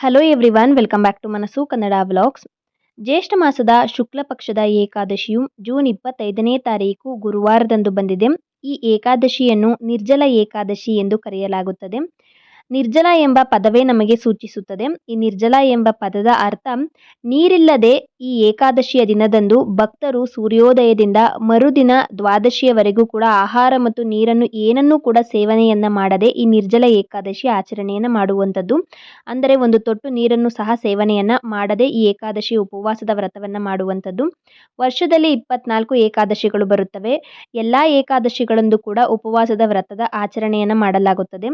Hello everyone, welcome back to Manassu Kannada vlogs. ಜ್ಯೇಷ್ಠ ಮಾಸದ ಶುಕ್ಲ ಪಕ್ಷದ ಏಕಾದಶಿಯು June 25ನೇ ತಾರೀಕು ಗುರುವಾರದಂದು ಬಂದಿದೆ. ಈ ಏಕಾದಶಿಯನ್ನು ನಿರ್ಜಲ ಏಕಾದಶಿ ಎಂದು ಕರೆಯಲಾಗುತ್ತದೆ. ನಿರ್ಜಲ ಎಂಬ ಪದವೇ ನಮಗೆ ಸೂಚಿಸುತ್ತದೆ. ಈ ನಿರ್ಜಲ ಎಂಬ ಪದದ ಅರ್ಥ ನೀರಿಲ್ಲದೆ ಈ ಏಕಾದಶಿಯ ದಿನದಂದು ಭಕ್ತರು ಸೂರ್ಯೋದಯದಿಂದ ಮರುದಿನ ದ್ವಾದಶಿಯವರೆಗೂ ಕೂಡ ಆಹಾರ ಮತ್ತು ನೀರನ್ನು ಏನನ್ನೂ ಕೂಡ ಸೇವನೆಯನ್ನ ಮಾಡದೆ ಈ ನಿರ್ಜಲ ಏಕಾದಶಿ ಆಚರಣೆಯನ್ನು ಮಾಡುವಂಥದ್ದು. ಅಂದರೆ ಒಂದು ತೊಟ್ಟು ನೀರನ್ನು ಸಹ ಸೇವನೆಯನ್ನ ಮಾಡದೆ ಈ ಏಕಾದಶಿ ಉಪವಾಸದ ವ್ರತವನ್ನ ಮಾಡುವಂಥದ್ದು. ವರ್ಷದಲ್ಲಿ 24 ಏಕಾದಶಿಗಳು ಬರುತ್ತವೆ. ಎಲ್ಲಾ ಏಕಾದಶಿಗಳಂದು ಕೂಡ ಉಪವಾಸದ ವ್ರತದ ಆಚರಣೆಯನ್ನ ಮಾಡಲಾಗುತ್ತದೆ.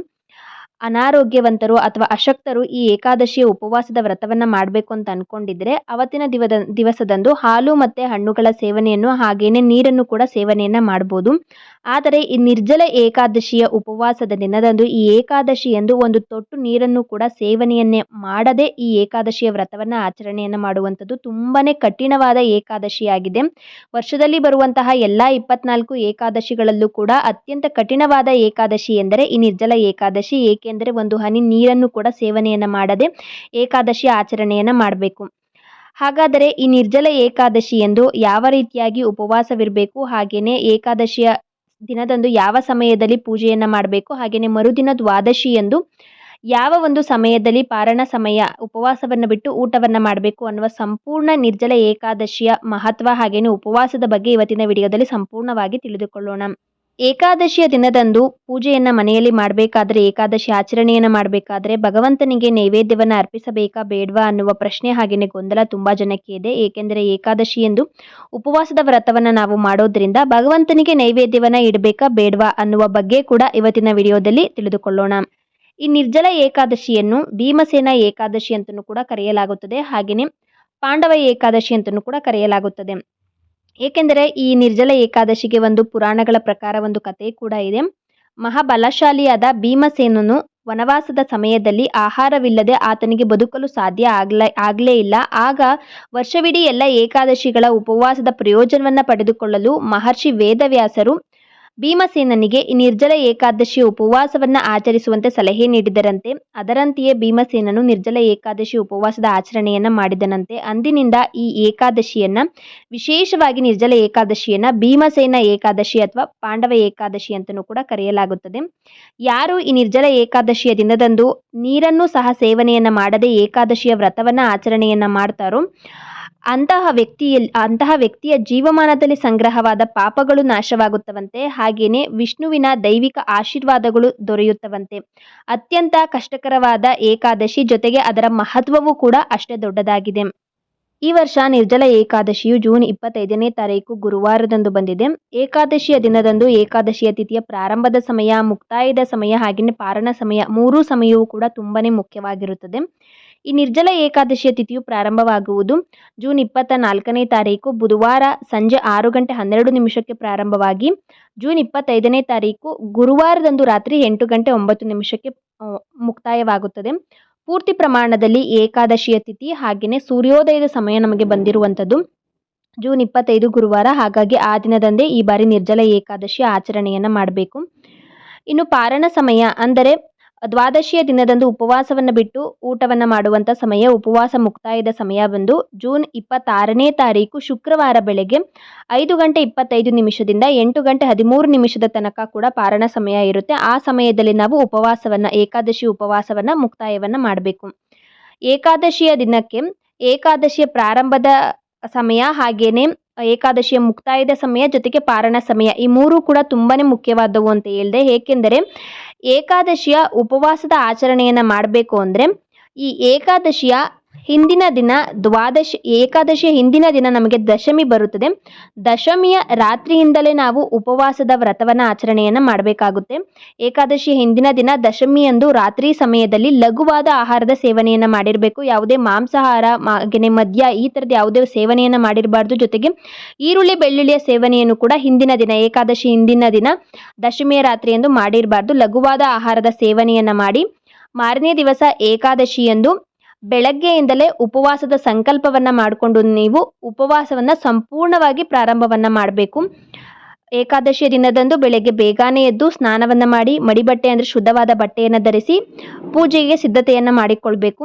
ಅನಾರೋಗ್ಯವಂತರು ಅಥವಾ ಅಶಕ್ತರು ಈ ಏಕಾದಶಿಯ ಉಪವಾಸದ ವ್ರತವನ್ನ ಮಾಡಬೇಕು ಅಂತ ಅನ್ಕೊಂಡಿದ್ರೆ ಅವತ್ತಿನ ದಿವಸದಂದು ಹಾಲು ಮತ್ತೆ ಹಣ್ಣುಗಳ ಸೇವನೆಯನ್ನು ಹಾಗೇನೆ ನೀರನ್ನು ಕೂಡ ಸೇವನೆಯನ್ನ ಮಾಡಬಹುದು. ಆದರೆ ಈ ನಿರ್ಜಲ ಏಕಾದಶಿಯ ಉಪವಾಸದ ದಿನದಂದು ಈ ಏಕಾದಶಿ ಎಂದು ಒಂದು ತೊಟ್ಟು ನೀರನ್ನು ಕೂಡ ಸೇವನೆಯನ್ನೇ ಮಾಡದೆ ಈ ಏಕಾದಶಿಯ ವ್ರತವನ್ನ ಆಚರಣೆಯನ್ನ ಮಾಡುವಂಥದ್ದು ತುಂಬಾನೇ ಕಠಿಣವಾದ ಏಕಾದಶಿಯಾಗಿದೆ. ವರ್ಷದಲ್ಲಿ ಬರುವಂತಹ ಎಲ್ಲಾ 24 ಏಕಾದಶಿಗಳಲ್ಲೂ ಕೂಡ ಅತ್ಯಂತ ಕಠಿಣವಾದ ಏಕಾದಶಿ ಎಂದರೆ ಈ ನಿರ್ಜಲ ಏಕಾದಶಿ. ಏಕೆಂದರೆ ಒಂದು ಹನಿ ನೀರನ್ನು ಕೂಡ ಸೇವನೆಯನ್ನ ಮಾಡದೆ ಏಕಾದಶಿ ಆಚರಣೆಯನ್ನ ಮಾಡಬೇಕು. ಹಾಗಾದರೆ ಈ ನಿರ್ಜಲ ಏಕಾದಶಿ ಎಂದು ಯಾವ ರೀತಿಯಾಗಿ ಉಪವಾಸವಿರಬೇಕು, ಹಾಗೇನೆ ಏಕಾದಶಿಯ ದಿನದಂದು ಯಾವ ಸಮಯದಲ್ಲಿ ಪೂಜೆಯನ್ನ ಮಾಡಬೇಕು, ಹಾಗೇನೆ ಮರುದಿನ ದ್ವಾದಶಿ ಎಂದು ಯಾವ ಒಂದು ಸಮಯದಲ್ಲಿ ಪಾರಣ ಸಮಯ ಉಪವಾಸವನ್ನು ಬಿಟ್ಟು ಊಟವನ್ನ ಮಾಡಬೇಕು ಅನ್ನುವ ಸಂಪೂರ್ಣ ನಿರ್ಜಲ ಏಕಾದಶಿಯ ಮಹತ್ವ ಹಾಗೇನೆ ಉಪವಾಸದ ಬಗ್ಗೆ ಇವತ್ತಿನ ವಿಡಿಯೋದಲ್ಲಿ ಸಂಪೂರ್ಣವಾಗಿ ತಿಳಿದುಕೊಳ್ಳೋಣ. ಏಕಾದಶಿಯ ದಿನದಂದು ಪೂಜೆಯನ್ನ ಮನೆಯಲ್ಲಿ ಮಾಡಬೇಕಾದ್ರೆ, ಏಕಾದಶಿ ಆಚರಣೆಯನ್ನ ಮಾಡಬೇಕಾದ್ರೆ ಭಗವಂತನಿಗೆ ನೈವೇದ್ಯವನ್ನ ಅರ್ಪಿಸಬೇಕಾ ಬೇಡವಾ ಅನ್ನುವ ಪ್ರಶ್ನೆ ಹಾಗೇನೆ ಗೊಂದಲ ತುಂಬಾ ಜನಕ್ಕೆ ಇದೆ. ಏಕೆಂದರೆ ಏಕಾದಶಿ ಎಂದು ಉಪವಾಸದ ವ್ರತವನ್ನ ನಾವು ಮಾಡೋದ್ರಿಂದ ಭಗವಂತನಿಗೆ ನೈವೇದ್ಯವನ್ನ ಇಡಬೇಕಾ ಬೇಡವಾ ಅನ್ನುವ ಬಗ್ಗೆ ಕೂಡ ಇವತ್ತಿನ ವಿಡಿಯೋದಲ್ಲಿ ತಿಳಿದುಕೊಳ್ಳೋಣ. ಈ ನಿರ್ಜಲ ಏಕಾದಶಿಯನ್ನು ಭೀಮಸೇನ ಏಕಾದಶಿ ಅಂತಲೂ ಕೂಡ ಕರೆಯಲಾಗುತ್ತದೆ. ಹಾಗೆಯೇ ಪಾಂಡವ ಏಕಾದಶಿ ಅಂತಲೂ ಕೂಡ ಕರೆಯಲಾಗುತ್ತದೆ. ಏಕೆಂದರೆ ಈ ನಿರ್ಜಲ ಏಕಾದಶಿಗೆ ಒಂದು ಪುರಾಣಗಳ ಪ್ರಕಾರ ಒಂದು ಕಥೆ ಕೂಡ ಇದೆ. ಮಹಾಬಲಶಾಲಿಯಾದ ಭೀಮಸೇನನು ವನವಾಸದ ಸಮಯದಲ್ಲಿ ಆಹಾರವಿಲ್ಲದೆ ಆತನಿಗೆ ಬದುಕಲು ಸಾಧ್ಯ ಆಗಲೇ ಇಲ್ಲ. ಆಗ ವರ್ಷವಿಡೀ ಎಲ್ಲ ಏಕಾದಶಿಗಳ ಉಪವಾಸದ ಪ್ರಯೋಜನವನ್ನ ಪಡೆದುಕೊಳ್ಳಲು ಮಹರ್ಷಿ ವೇದವ್ಯಾಸರು ಭೀಮಸೇನನಿಗೆ ಈ ನಿರ್ಜಲ ಏಕಾದಶಿ ಉಪವಾಸವನ್ನ ಆಚರಿಸುವಂತೆ ಸಲಹೆ ನೀಡಿದರಂತೆ. ಅದರಂತೆಯೇ ಭೀಮಸೇನನು ನಿರ್ಜಲ ಏಕಾದಶಿ ಉಪವಾಸದ ಆಚರಣೆಯನ್ನ ಮಾಡಿದನಂತೆ. ಅಂದಿನಿಂದ ಈ ಏಕಾದಶಿಯನ್ನ, ವಿಶೇಷವಾಗಿ ನಿರ್ಜಲ ಏಕಾದಶಿಯನ್ನ ಭೀಮಸೇನ ಏಕಾದಶಿ ಅಥವಾ ಪಾಂಡವ ಏಕಾದಶಿ ಅಂತಲೂ ಕೂಡ ಕರೆಯಲಾಗುತ್ತದೆ. ಯಾರು ಈ ನಿರ್ಜಲ ಏಕಾದಶಿಯ ದಿನದಂದು ನೀರನ್ನು ಸಹ ಸೇವನೆಯನ್ನ ಮಾಡದೆ ಏಕಾದಶಿಯ ವ್ರತವನ್ನ ಆಚರಣೆಯನ್ನ ಮಾಡ್ತಾರೋ ಅಂತಹ ವ್ಯಕ್ತಿಯ ಜೀವಮಾನದಲ್ಲಿ ಸಂಗ್ರಹವಾದ ಪಾಪಗಳು ನಾಶವಾಗುತ್ತವಂತೆ. ಹಾಗೇನೆ ವಿಷ್ಣುವಿನ ದೈವಿಕ ಆಶೀರ್ವಾದಗಳು ದೊರೆಯುತ್ತವಂತೆ. ಅತ್ಯಂತ ಕಷ್ಟಕರವಾದ ಏಕಾದಶಿ, ಜೊತೆಗೆ ಅದರ ಮಹತ್ವವೂ ಕೂಡ ಅಷ್ಟೇ ದೊಡ್ಡದಾಗಿದೆ. ಈ ವರ್ಷ ನಿರ್ಜಲ ಏಕಾದಶಿಯು ಜೂನ್ 25ನೇ ತಾರೀಕು ಗುರುವಾರದಂದು ಬಂದಿದೆ. ಏಕಾದಶಿಯ ದಿನದಂದು ಏಕಾದಶಿಯ ತಿಥಿಯ ಪ್ರಾರಂಭದ ಸಮಯ, ಮುಕ್ತಾಯದ ಸಮಯ ಹಾಗೆಯೇ ಪಾರಣ ಸಮಯ ಮೂರೂ ಸಮಯವೂ ಕೂಡ ತುಂಬಾನೇ ಮುಖ್ಯವಾಗಿರುತ್ತದೆ. ಈ ನಿರ್ಜಲ ಏಕಾದಶಿಯ ತಿಥಿಯು ಪ್ರಾರಂಭವಾಗುವುದು ಜೂನ್ 24ನೇ ತಾರೀಕು ಬುಧವಾರ ಸಂಜೆ 6:12 ಪ್ರಾರಂಭವಾಗಿ ಜೂನ್ 25ನೇ ತಾರೀಕು ಗುರುವಾರದಂದು ರಾತ್ರಿ 8:09 ಮುಕ್ತಾಯವಾಗುತ್ತದೆ. ಪೂರ್ತಿ ಪ್ರಮಾಣದಲ್ಲಿ ಏಕಾದಶಿಯ ತಿಥಿ ಹಾಗೆಯೇ ಸೂರ್ಯೋದಯದ ಸಮಯ ನಮಗೆ ಬಂದಿರುವಂಥದ್ದು ಜೂನ್ 25 ಗುರುವಾರ. ಹಾಗಾಗಿ ಆ ದಿನದಂದೇ ಈ ಬಾರಿ ನಿರ್ಜಲ ಏಕಾದಶಿಯ ಆಚರಣೆಯನ್ನ ಮಾಡಬೇಕು. ಇನ್ನು ಪಾರಣ ಸಮಯ ಅಂದರೆ ದ್ವಾದಶಿಯ ದಿನದಂದು ಉಪವಾಸವನ್ನು ಬಿಟ್ಟು ಊಟವನ್ನ ಮಾಡುವಂಥ ಸಮಯ, ಉಪವಾಸ ಮುಕ್ತಾಯದ ಸಮಯ ಬಂದು ಜೂನ್ 26ನೇ ತಾರೀಕು ಶುಕ್ರವಾರ ಬೆಳಗ್ಗೆ 5:25 8:13 ತನಕ ಕೂಡ ಪಾರಣ ಸಮಯ ಇರುತ್ತೆ. ಆ ಸಮಯದಲ್ಲಿ ನಾವು ಏಕಾದಶಿ ಉಪವಾಸವನ್ನ ಮುಕ್ತಾಯವನ್ನ ಮಾಡಬೇಕು. ಏಕಾದಶಿಯ ದಿನಕ್ಕೆ ಏಕಾದಶಿಯ ಪ್ರಾರಂಭದ ಸಮಯ ಹಾಗೇನೆ ಏಕಾದಶಿಯ ಮುಕ್ತಾಯದ ಸಮಯ ಜೊತೆಗೆ ಪಾರಣ ಸಮಯ ಈ ಮೂರು ಕೂಡ ತುಂಬಾನೇ ಮುಖ್ಯವಾದವು ಅಂತ ಹೇಳಿದೆ. ಏಕೆಂದರೆ ಏಕಾದಶಿಯ ಉಪವಾಸದ ಆಚರಣೆಯನ್ನ ಮಾಡಬೇಕು ಅಂದ್ರೆ ಈ ಏಕಾದಶಿಯ ಹಿಂದಿನ ದಿನ ನಮಗೆ ದಶಮಿ ಬರುತ್ತದೆ. ದಶಮಿಯ ರಾತ್ರಿಯಿಂದಲೇ ನಾವು ಉಪವಾಸದ ವ್ರತವನ್ನ ಆಚರಣೆಯನ್ನ ಮಾಡಬೇಕಾಗುತ್ತೆ. ಏಕಾದಶಿಯ ಹಿಂದಿನ ದಿನ ದಶಮಿಯಂದು ರಾತ್ರಿ ಸಮಯದಲ್ಲಿ ಲಘುವಾದ ಆಹಾರದ ಸೇವನೆಯನ್ನ ಮಾಡಿರಬೇಕು. ಯಾವುದೇ ಮಾಂಸಾಹಾರ ಹಾಗೆಯೇ ಮದ್ಯ ಈ ತರದ ಯಾವುದೇ ಸೇವನೆಯನ್ನ ಮಾಡಿರಬಾರ್ದು. ಜೊತೆಗೆ ಈರುಳ್ಳಿ ಬೆಳ್ಳುಳ್ಳಿಯ ಸೇವನೆಯನ್ನು ಕೂಡ ಏಕಾದಶಿ ಹಿಂದಿನ ದಿನ ದಶಮಿಯ ರಾತ್ರಿಯಂದು ಮಾಡಿರಬಾರ್ದು. ಲಘುವಾದ ಆಹಾರದ ಸೇವನೆಯನ್ನ ಮಾಡಿ ಮಾರನೇ ದಿವಸ ಏಕಾದಶಿಯಂದು ಬೆಳಗ್ಗೆಯಿಂದಲೇ ಉಪವಾಸದ ಸಂಕಲ್ಪವನ್ನ ಮಾಡಿಕೊಂಡು ನೀವು ಉಪವಾಸವನ್ನ ಸಂಪೂರ್ಣವಾಗಿ ಪ್ರಾರಂಭವನ್ನ ಮಾಡಬೇಕು. ಏಕಾದಶಿಯ ದಿನದಂದು ಬೆಳಗ್ಗೆ ಬೇಗನೆ ಎದ್ದು ಸ್ನಾನವನ್ನ ಮಾಡಿ ಮಡಿಬಟ್ಟೆ ಅಂದರೆ ಶುದ್ಧವಾದ ಬಟ್ಟೆಯನ್ನು ಧರಿಸಿ ಪೂಜೆಗೆ ಸಿದ್ಧತೆಯನ್ನು ಮಾಡಿಕೊಳ್ಬೇಕು.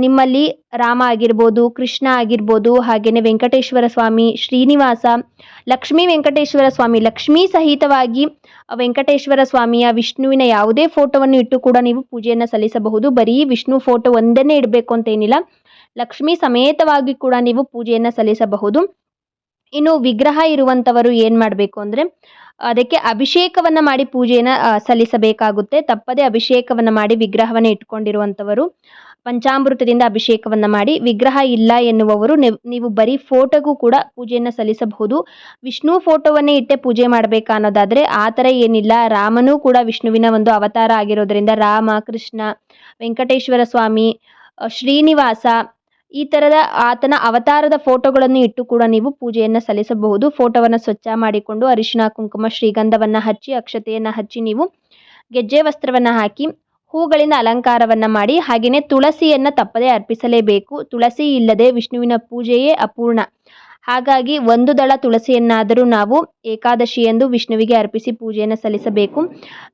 ನಿಮ್ಮಲ್ಲಿ ರಾಮ ಆಗಿರ್ಬೋದು, ಕೃಷ್ಣ ಆಗಿರ್ಬೋದು, ಹಾಗೆಯೇ ವೆಂಕಟೇಶ್ವರ ಸ್ವಾಮಿ, ಶ್ರೀನಿವಾಸ, ಲಕ್ಷ್ಮೀ ವೆಂಕಟೇಶ್ವರ ಸ್ವಾಮಿ, ಲಕ್ಷ್ಮೀ ಸಹಿತವಾಗಿ ವೆಂಕಟೇಶ್ವರ ಸ್ವಾಮಿಯ, ವಿಷ್ಣುವಿನ ಯಾವುದೇ ಫೋಟೋವನ್ನು ಇಟ್ಟು ಕೂಡ ನೀವು ಪೂಜೆಯನ್ನು ಸಲ್ಲಿಸಬಹುದು. ಬರೀ ವಿಷ್ಣು ಫೋಟೋ ಒಂದನ್ನೇ ಇಡಬೇಕು ಅಂತ ಏನಿಲ್ಲ, ಲಕ್ಷ್ಮೀ ಸಮೇತವಾಗಿ ಕೂಡ ನೀವು ಪೂಜೆಯನ್ನು ಸಲ್ಲಿಸಬಹುದು. ಇನ್ನು ವಿಗ್ರಹ ಇರುವಂಥವರು ಏನು ಮಾಡಬೇಕು ಅಂದರೆ ಅದಕ್ಕೆ ಅಭಿಷೇಕವನ್ನು ಮಾಡಿ ಪೂಜೆಯನ್ನು ಸಲ್ಲಿಸಬೇಕಾಗುತ್ತೆ. ತಪ್ಪದೇ ಅಭಿಷೇಕವನ್ನು ಮಾಡಿ ವಿಗ್ರಹವನ್ನು ಇಟ್ಕೊಂಡಿರುವಂಥವರು ಪಂಚಾಮೃತದಿಂದ ಅಭಿಷೇಕವನ್ನು ಮಾಡಿ, ವಿಗ್ರಹ ಇಲ್ಲ ಎನ್ನುವವರು ನೀವು ಬರೀ ಫೋಟೋಗೂ ಕೂಡ ಪೂಜೆಯನ್ನು ಸಲ್ಲಿಸಬಹುದು. ವಿಷ್ಣು ಫೋಟೋವನ್ನೇ ಇಟ್ಟೆ ಪೂಜೆ ಮಾಡಬೇಕಾ ಅನ್ನೋದಾದರೆ ಆ ಥರ ಏನಿಲ್ಲ. ರಾಮನೂ ಕೂಡ ವಿಷ್ಣುವಿನ ಒಂದು ಅವತಾರ ಆಗಿರೋದ್ರಿಂದ ರಾಮ, ಕೃಷ್ಣ, ವೆಂಕಟೇಶ್ವರ ಸ್ವಾಮಿ, ಶ್ರೀನಿವಾಸ ಈ ಥರದ ಆತನ ಅವತಾರದ ಫೋಟೋಗಳನ್ನು ಇಟ್ಟು ಕೂಡ ನೀವು ಪೂಜೆಯನ್ನು ಸಲ್ಲಿಸಬಹುದು. ಫೋಟೋವನ್ನು ಸ್ವಚ್ಛ ಮಾಡಿಕೊಂಡು ಅರಿಶಿಣ, ಕುಂಕುಮ, ಶ್ರೀಗಂಧವನ್ನು ಹಚ್ಚಿ, ಅಕ್ಷತೆಯನ್ನು ಹಚ್ಚಿ, ನೀವು ಗೆಜ್ಜೆ ವಸ್ತ್ರವನ್ನು ಹಾಕಿ, ಹೂಗಳಿಂದ ಅಲಂಕಾರವನ್ನು ಮಾಡಿ, ಹಾಗೆಯೇ ತುಳಸಿಯನ್ನು ತಪ್ಪದೇ ಅರ್ಪಿಸಲೇಬೇಕು. ತುಳಸಿ ಇಲ್ಲದೆ ವಿಷ್ಣುವಿನ ಪೂಜೆಯೇ ಅಪೂರ್ಣ. ಹಾಗಾಗಿ ಒಂದು ದಳ ತುಳಸಿಯನ್ನಾದರೂ ನಾವು ಏಕಾದಶಿಯಂದು ವಿಷ್ಣುವಿಗೆ ಅರ್ಪಿಸಿ ಪೂಜೆಯನ್ನು ಸಲ್ಲಿಸಬೇಕು.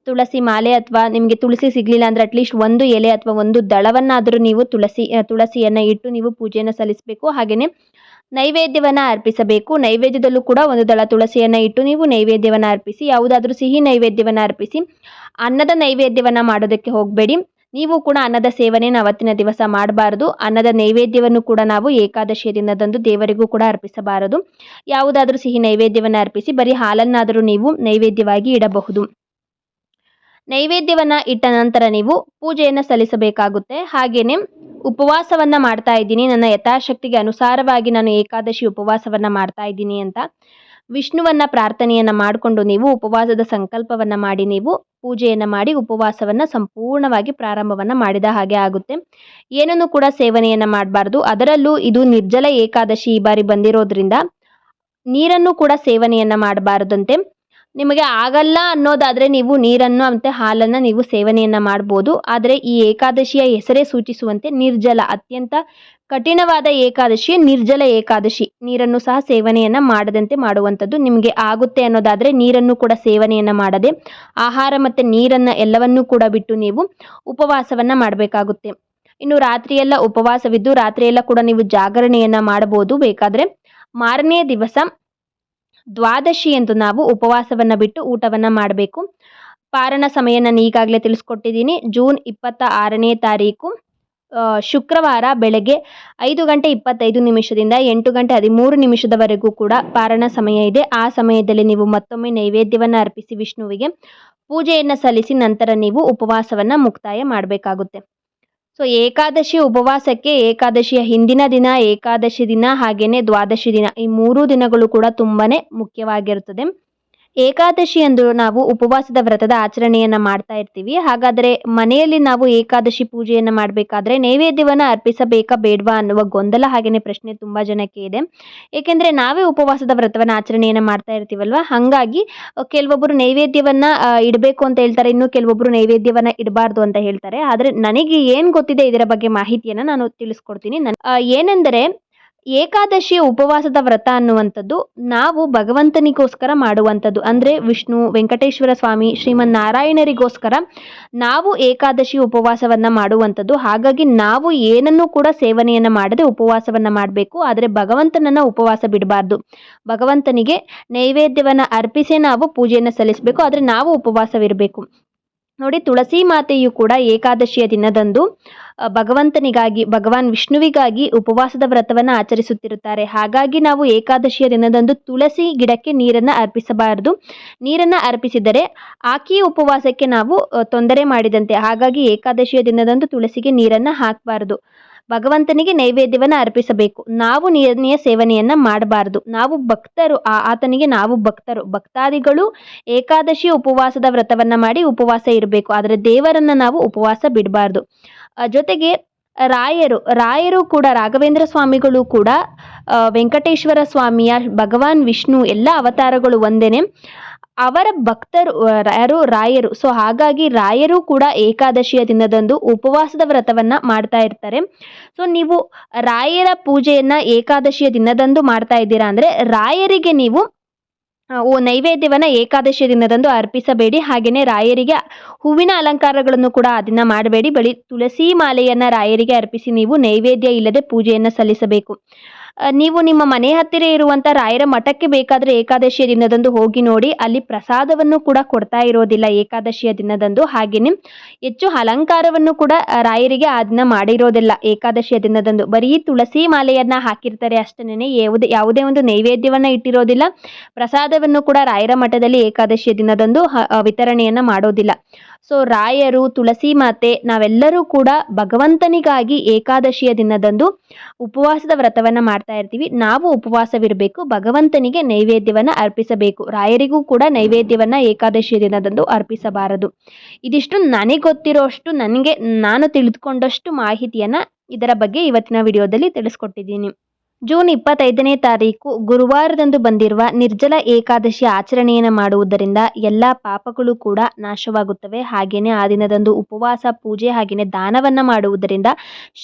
ತುಳಸಿ ಮಾಲೆ ಅಥವಾ ನಿಮಗೆ ತುಳಸಿ ಸಿಗಲಿಲ್ಲ ಅಂದರೆ ಅಟ್ಲೀಸ್ಟ್ ಒಂದು ಎಲೆ ಅಥವಾ ಒಂದು ದಳವನ್ನಾದರೂ ನೀವು ತುಳಸಿಯನ್ನು ಇಟ್ಟು ನೀವು ಪೂಜೆಯನ್ನು ಸಲ್ಲಿಸಬೇಕು. ಹಾಗೆಯೇ ನೈವೇದ್ಯವನ್ನು ಅರ್ಪಿಸಬೇಕು. ನೈವೇದ್ಯದಲ್ಲೂ ಕೂಡ ಒಂದು ದಳ ತುಳಸಿಯನ್ನು ಇಟ್ಟು ನೀವು ನೈವೇದ್ಯವನ್ನು ಅರ್ಪಿಸಿ. ಯಾವುದಾದ್ರೂ ಸಿಹಿ ನೈವೇದ್ಯವನ್ನು ಅರ್ಪಿಸಿ. ಅನ್ನದ ನೈವೇದ್ಯವನ್ನು ಮಾಡೋದಕ್ಕೆ ಹೋಗಬೇಡಿ. ನೀವು ಕೂಡ ಅನ್ನದ ಸೇವನೆಯನ್ನು ಅವತ್ತಿನ ದಿವಸ ಮಾಡಬಾರದು. ಅನ್ನದ ನೈವೇದ್ಯವನ್ನು ಕೂಡ ನಾವು ಏಕಾದಶಿಯ ದಿನದಂದು ದೇವರಿಗೂ ಕೂಡ ಅರ್ಪಿಸಬಾರದು. ಯಾವುದಾದ್ರೂ ಸಿಹಿ ನೈವೇದ್ಯವನ್ನು ಅರ್ಪಿಸಿ. ಬರೀ ಹಾಲನ್ನಾದರೂ ನೀವು ನೈವೇದ್ಯವಾಗಿ ಇಡಬಹುದು. ನೈವೇದ್ಯವನ್ನು ಇಟ್ಟ ನಂತರ ನೀವು ಪೂಜೆಯನ್ನು ಸಲ್ಲಿಸಬೇಕಾಗುತ್ತೆ. ಹಾಗೆಯೇ ಉಪವಾಸವನ್ನು ಮಾಡ್ತಾ ಇದ್ದೀನಿ, ನನ್ನ ಯಥಾಶಕ್ತಿಗೆ ಅನುಸಾರವಾಗಿ ನಾನು ಏಕಾದಶಿ ಉಪವಾಸವನ್ನು ಮಾಡ್ತಾ ಇದ್ದೀನಿ ಅಂತ ವಿಷ್ಣುವನ್ನ ಪ್ರಾರ್ಥನೆಯನ್ನು ಮಾಡಿಕೊಂಡು ನೀವು ಉಪವಾಸದ ಸಂಕಲ್ಪವನ್ನು ಮಾಡಿ ನೀವು ಪೂಜೆಯನ್ನು ಮಾಡಿ ಉಪವಾಸವನ್ನು ಸಂಪೂರ್ಣವಾಗಿ ಪ್ರಾರಂಭವನ್ನು ಮಾಡಿದ ಹಾಗೆ ಆಗುತ್ತೆ. ಏನನ್ನು ಕೂಡ ಸೇವನೆಯನ್ನು ಮಾಡಬಾರ್ದು. ಅದರಲ್ಲೂ ಇದು ನಿರ್ಜಲ ಏಕಾದಶಿ ಈ ಬಾರಿ ಬಂದಿರೋದ್ರಿಂದ ನೀರನ್ನು ಕೂಡ ಸೇವನೆಯನ್ನು ಮಾಡಬಾರದಂತೆ. ನಿಮಗೆ ಆಗಲ್ಲ ಅನ್ನೋದಾದರೆ ನೀವು ನೀರನ್ನು ಮತ್ತು ಹಾಲನ್ನು ನೀವು ಸೇವನೆಯನ್ನು ಮಾಡ್ಬೋದು. ಆದರೆ ಈ ಏಕಾದಶಿಯ ಹೆಸರೇ ಸೂಚಿಸುವಂತೆ ನಿರ್ಜಲ, ಅತ್ಯಂತ ಕಠಿಣವಾದ ಏಕಾದಶಿ ನಿರ್ಜಲ ಏಕಾದಶಿ. ನೀರನ್ನು ಸಹ ಸೇವನೆಯನ್ನು ಮಾಡದಂತೆ ಮಾಡುವಂಥದ್ದು. ನಿಮಗೆ ಆಗುತ್ತೆ ಅನ್ನೋದಾದರೆ ನೀರನ್ನು ಕೂಡ ಸೇವನೆಯನ್ನು ಮಾಡದೆ ಆಹಾರ ಮತ್ತು ನೀರನ್ನು ಎಲ್ಲವನ್ನೂ ಕೂಡ ಬಿಟ್ಟು ನೀವು ಉಪವಾಸವನ್ನು ಮಾಡಬೇಕಾಗುತ್ತೆ. ಇನ್ನು ರಾತ್ರಿಯೆಲ್ಲ ಉಪವಾಸವಿದ್ದು ರಾತ್ರಿಯೆಲ್ಲ ಕೂಡ ನೀವು ಜಾಗರಣೆಯನ್ನು ಮಾಡಬಹುದು. ಬೇಕಾದರೆ ಮಾರನೇ ದಿವಸ ದ್ವಾದಶಿ ಎಂದು ನಾವು ಉಪವಾಸವನ್ನು ಬಿಟ್ಟು ಊಟವನ್ನು ಮಾಡಬೇಕು. ಪಾರಣ ಸಮಯ ನಾನು ಈಗಾಗಲೇ ತಿಳಿಸ್ಕೊಟ್ಟಿದ್ದೀನಿ. ಜೂನ್ 26ನೇ ತಾರೀಕು ಶುಕ್ರವಾರ ಬೆಳಗ್ಗೆ 5:25 8:13 ಕೂಡ ಪಾರಣ ಸಮಯ ಇದೆ. ಆ ಸಮಯದಲ್ಲಿ ನೀವು ಮತ್ತೊಮ್ಮೆ ನೈವೇದ್ಯವನ್ನು ಅರ್ಪಿಸಿ ವಿಷ್ಣುವಿಗೆ ಪೂಜೆಯನ್ನು ಸಲ್ಲಿಸಿ ನಂತರ ನೀವು ಉಪವಾಸವನ್ನು ಮುಕ್ತಾಯ ಮಾಡಬೇಕಾಗುತ್ತೆ. ಸೊ ಏಕಾದಶಿ ಉಪವಾಸಕ್ಕೆ ಏಕಾದಶಿಯ ಹಿಂದಿನ ದಿನ, ಏಕಾದಶಿ ದಿನ ಹಾಗೆಯೇ ದ್ವಾದಶಿ ದಿನ ಈ 3 ದಿನಗಳು ಕೂಡ ತುಂಬಾ ಮುಖ್ಯವಾಗಿರುತ್ತದೆ. ಏಕಾದಶಿ ಎಂದು ನಾವು ಉಪವಾಸದ ವ್ರತದ ಆಚರಣೆಯನ್ನು ಮಾಡ್ತಾ ಇರ್ತೀವಿ. ಹಾಗಾದರೆ ಮನೆಯಲ್ಲಿ ನಾವು ಏಕಾದಶಿ ಪೂಜೆಯನ್ನು ಮಾಡಬೇಕಾದ್ರೆ ನೈವೇದ್ಯವನ್ನು ಅರ್ಪಿಸಬೇಕಾ ಬೇಡವಾ ಅನ್ನುವ ಗೊಂದಲ ಹಾಗೆಯೇ ಪ್ರಶ್ನೆ ತುಂಬ ಜನಕ್ಕೆ ಇದೆ. ಏಕೆಂದರೆ ನಾವೇ ಉಪವಾಸದ ವ್ರತವನ್ನು ಆಚರಣೆಯನ್ನು ಮಾಡ್ತಾ ಇರ್ತೀವಲ್ವ, ಹಾಗಾಗಿ ಕೆಲವೊಬ್ಬರು ನೈವೇದ್ಯವನ್ನು ಇಡಬೇಕು ಅಂತ ಹೇಳ್ತಾರೆ, ಇನ್ನು ಕೆಲವೊಬ್ಬರು ನೈವೇದ್ಯವನ್ನು ಇಡಬಾರ್ದು ಅಂತ ಹೇಳ್ತಾರೆ. ಆದರೆ ನನಗೆ ಏನು ಗೊತ್ತಿದೆ ಇದರ ಬಗ್ಗೆ ಮಾಹಿತಿಯನ್ನು ನಾನು ತಿಳಿಸ್ಕೊಡ್ತೀನಿ. ಏನೆಂದರೆ ಏಕಾದಶಿ ಉಪವಾಸದ ವ್ರತ ಅನ್ನುವಂಥದ್ದು ನಾವು ಭಗವಂತನಿಗೋಸ್ಕರ ಮಾಡುವಂಥದ್ದು. ಅಂದರೆ ವಿಷ್ಣು, ವೆಂಕಟೇಶ್ವರ ಸ್ವಾಮಿ, ಶ್ರೀಮನ್ನಾರಾಯಣರಿಗೋಸ್ಕರ ನಾವು ಏಕಾದಶಿ ಉಪವಾಸವನ್ನು ಮಾಡುವಂಥದ್ದು. ಹಾಗಾಗಿ ನಾವು ಏನನ್ನೂ ಕೂಡ ಸೇವನೆಯನ್ನು ಮಾಡದೆ ಉಪವಾಸವನ್ನು ಮಾಡಬೇಕು. ಆದರೆ ಭಗವಂತನನ್ನು ಉಪವಾಸ ಬಿಡಬಾರ್ದು. ಭಗವಂತನಿಗೆ ನೈವೇದ್ಯವನ್ನು ಅರ್ಪಿಸೇ ನಾವು ಪೂಜೆಯನ್ನು ಸಲ್ಲಿಸಬೇಕು. ಆದರೆ ನಾವು ಉಪವಾಸವಿರಬೇಕು. ನೋಡಿ, ತುಳಸಿ ಮಾತೆಯು ಕೂಡ ಏಕಾದಶಿಯ ದಿನದಂದು ಭಗವಂತನಿಗಾಗಿ, ಭಗವಾನ್ ವಿಷ್ಣುವಿಗಾಗಿ ಉಪವಾಸದ ವ್ರತವನ್ನು ಆಚರಿಸುತ್ತಿರುತ್ತಾರೆ. ಹಾಗಾಗಿ ನಾವು ಏಕಾದಶಿಯ ದಿನದಂದು ತುಳಸಿ ಗಿಡಕ್ಕೆ ನೀರನ್ನು ಅರ್ಪಿಸಬಾರದು. ನೀರನ್ನು ಅರ್ಪಿಸಿದರೆ ಆಕೆಯ ಉಪವಾಸಕ್ಕೆ ನಾವು ತೊಂದರೆ ಮಾಡಿದಂತೆ. ಹಾಗಾಗಿ ಏಕಾದಶಿಯ ದಿನದಂದು ತುಳಸಿಗೆ ನೀರನ್ನು ಹಾಕಬಾರದು. ಭಗವಂತನಿಗೆ ನೈವೇದ್ಯವನ್ನು ಅರ್ಪಿಸಬೇಕು. ನಾವು ನೀರಿನ ಸೇವನೆಯನ್ನು ಮಾಡಬಾರದು. ನಾವು ಭಕ್ತರು, ಆತನಿಗೆ ನಾವು ಭಕ್ತರು. ಭಕ್ತಾದಿಗಳು ಏಕಾದಶಿ ಉಪವಾಸದ ವ್ರತವನ್ನು ಮಾಡಿ ಉಪವಾಸ ಇರಬೇಕು. ಆದರೆ ದೇವರನ್ನು ನಾವು ಉಪವಾಸ ಬಿಡಬಾರ್ದು. ಜೊತೆಗೆ ರಾಯರು ಕೂಡ, ರಾಘವೇಂದ್ರ ಸ್ವಾಮಿಗಳು ಕೂಡ ವೆಂಕಟೇಶ್ವರ ಸ್ವಾಮಿಯ, ಭಗವಾನ್ ವಿಷ್ಣು ಎಲ್ಲ ಅವತಾರಗಳು ಒಂದೇನೆ. ಅವರ ಭಕ್ತರು ಯಾರು? ರಾಯರು. ಸೊ ಹಾಗಾಗಿ ರಾಯರು ಕೂಡ ಏಕಾದಶಿಯ ದಿನದಂದು ಉಪವಾಸದ ವ್ರತವನ್ನು ಮಾಡ್ತಾ ಇರ್ತಾರೆ. ಸೊ ನೀವು ರಾಯರ ಪೂಜೆಯನ್ನು ಏಕಾದಶಿಯ ದಿನದಂದು ಮಾಡ್ತಾ ಇದ್ದೀರಾ ಅಂದರೆ ರಾಯರಿಗೆ ನೀವು ನೈವೇದ್ಯವನ್ನು ಏಕಾದಶಿ ದಿನದಂದು ಅರ್ಪಿಸಬೇಡಿ. ಹಾಗೆಯೇ ರಾಯರಿಗೆ ಹೂವಿನ ಅಲಂಕಾರಗಳನ್ನು ಕೂಡ ಆ ದಿನ ಮಾಡಬೇಡಿ. ಬರೀ ತುಳಸಿ ಮಾಲೆಯನ್ನು ರಾಯರಿಗೆ ಅರ್ಪಿಸಿ ನೀವು ನೈವೇದ್ಯ ಇಲ್ಲದೆ ಪೂಜೆಯನ್ನು ಸಲ್ಲಿಸಬೇಕು. ನೀವು ನಿಮ್ಮ ಮನೆ ಹತ್ತಿರ ಇರುವಂಥ ರಾಯರ ಮಠಕ್ಕೆ ಬೇಕಾದರೆ ಏಕಾದಶಿಯ ದಿನದಂದು ಹೋಗಿ ನೋಡಿ. ಅಲ್ಲಿ ಪ್ರಸಾದವನ್ನು ಕೂಡ ಕೊಡ್ತಾ ಇರೋದಿಲ್ಲ ಏಕಾದಶಿಯ ದಿನದಂದು. ಹಾಗೆಯೇ ಹೆಚ್ಚು ಅಲಂಕಾರವನ್ನು ಕೂಡ ರಾಯರಿಗೆ ಆ ದಿನ ಮಾಡಿರೋದಿಲ್ಲ ಏಕಾದಶಿಯ ದಿನದಂದು. ಬರೀ ತುಳಸಿ ಮಾಲೆಯನ್ನು ಹಾಕಿರ್ತಾರೆ ಅಷ್ಟೇ. ಯಾವುದೇ ಒಂದು ನೈವೇದ್ಯವನ್ನು ಇಟ್ಟಿರೋದಿಲ್ಲ. ಪ್ರಸಾದವನ್ನು ಕೂಡ ರಾಯರ ಮಠದಲ್ಲಿ ಏಕಾದಶಿಯ ದಿನದಂದು ವಿತರಣೆಯನ್ನು ಮಾಡೋದಿಲ್ಲ. ಸೊ ರಾಯರು, ತುಳಸಿ ಮಾತೆ, ನಾವೆಲ್ಲರೂ ಕೂಡ ಭಗವಂತನಿಗಾಗಿ ಏಕಾದಶಿಯ ದಿನದಂದು ಉಪವಾಸದ ವ್ರತವನ್ನು ಮಾಡ್ತಾ ಇರ್ತೀವಿ. ನಾವು ಉಪವಾಸವಿರಬೇಕು, ಭಗವಂತನಿಗೆ ನೈವೇದ್ಯವನ್ನು ಅರ್ಪಿಸಬೇಕು. ರಾಯರಿಗೂ ಕೂಡ ನೈವೇದ್ಯವನ್ನು ಏಕಾದಶಿಯ ದಿನದಂದು ಅರ್ಪಿಸಬಾರದು. ಇದಿಷ್ಟು ನನಗೆ ಗೊತ್ತಿರೋಷ್ಟು, ನಾನು ತಿಳಿದುಕೊಂಡಷ್ಟು ಮಾಹಿತಿಯನ್ನು ಇದರ ಬಗ್ಗೆ ಇವತ್ತಿನ ವಿಡಿಯೋದಲ್ಲಿ ತಿಳಿಸ್ಕೊಟ್ಟಿದ್ದೀನಿ. ಜೂನ್ 25ನೇ ತಾರೀಕು ಗುರುವಾರದಂದು ಬಂದಿರುವ ನಿರ್ಜಲ ಏಕಾದಶಿ ಆಚರಣೆಯನ್ನು ಮಾಡುವುದರಿಂದ ಎಲ್ಲ ಪಾಪಗಳು ಕೂಡ ನಾಶವಾಗುತ್ತವೆ. ಹಾಗೆಯೇ ಆ ದಿನದಂದು ಉಪವಾಸ, ಪೂಜೆ ಹಾಗೆಯೇ ದಾನವನ್ನು ಮಾಡುವುದರಿಂದ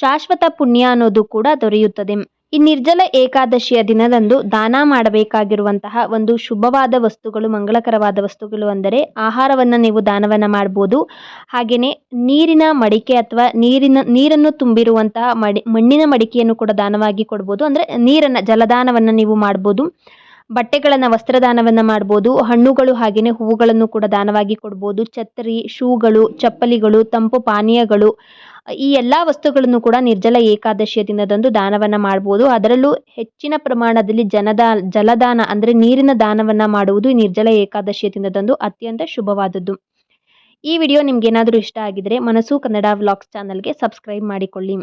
ಶಾಶ್ವತ ಪುಣ್ಯ ಅನ್ನೋದು ಕೂಡ ದೊರೆಯುತ್ತದೆ. ಈ ನಿರ್ಜಲ ಏಕಾದಶಿಯ ದಿನದಂದು ದಾನ ಮಾಡಬೇಕಾಗಿರುವಂತಹ ಒಂದು ಶುಭವಾದ ವಸ್ತುಗಳು, ಮಂಗಳಕರವಾದ ವಸ್ತುಗಳು ಅಂದರೆ ಆಹಾರವನ್ನು ನೀವು ದಾನವನ್ನು ಮಾಡ್ಬೋದು. ಹಾಗೆಯೇ ನೀರಿನ ಮಡಿಕೆ ಅಥವಾ ನೀರನ್ನು ತುಂಬಿರುವಂತಹ ಮಣ್ಣಿನ ಮಡಿಕೆಯನ್ನು ಕೂಡ ದಾನವಾಗಿ ಕೊಡ್ಬೋದು. ಅಂದರೆ ಜಲದಾನವನ್ನು ನೀವು ಮಾಡ್ಬೋದು. ಬಟ್ಟೆಗಳನ್ನು, ವಸ್ತ್ರದಾನವನ್ನು ಮಾಡ್ಬೋದು. ಹಣ್ಣುಗಳು ಹಾಗೆಯೇ ಹೂವುಗಳನ್ನು ಕೂಡ ದಾನವಾಗಿ ಕೊಡ್ಬೋದು. ಛತ್ರಿ, ಶೂಗಳು, ಚಪ್ಪಲಿಗಳು, ತಂಪು ಪಾನೀಯಗಳು, ಈ ಎಲ್ಲ ವಸ್ತುಗಳನ್ನು ಕೂಡ ನಿರ್ಜಲ ಏಕಾದಶಿಯ ದಿನದಂದು ದಾನವನ್ನು ಮಾಡ್ಬೋದು. ಅದರಲ್ಲೂ ಹೆಚ್ಚಿನ ಪ್ರಮಾಣದಲ್ಲಿ ಜಲದಾನ ಅಂದರೆ ನೀರಿನ ದಾನವನ್ನು ಮಾಡುವುದು ಈ ನಿರ್ಜಲ ಏಕಾದಶಿಯ ದಿನದಂದು ಅತ್ಯಂತ ಶುಭವಾದದ್ದು. ಈ ವಿಡಿಯೋ ನಿಮ್ಗೇನಾದರೂ ಇಷ್ಟ ಆಗಿದ್ರೆ ಮನಸ್ಸು ಕನ್ನಡ ವ್ಲಾಗ್ಸ್ ಚಾನಲ್ಗೆ ಸಬ್ಸ್ಕ್ರೈಬ್ ಮಾಡಿಕೊಳ್ಳಿ.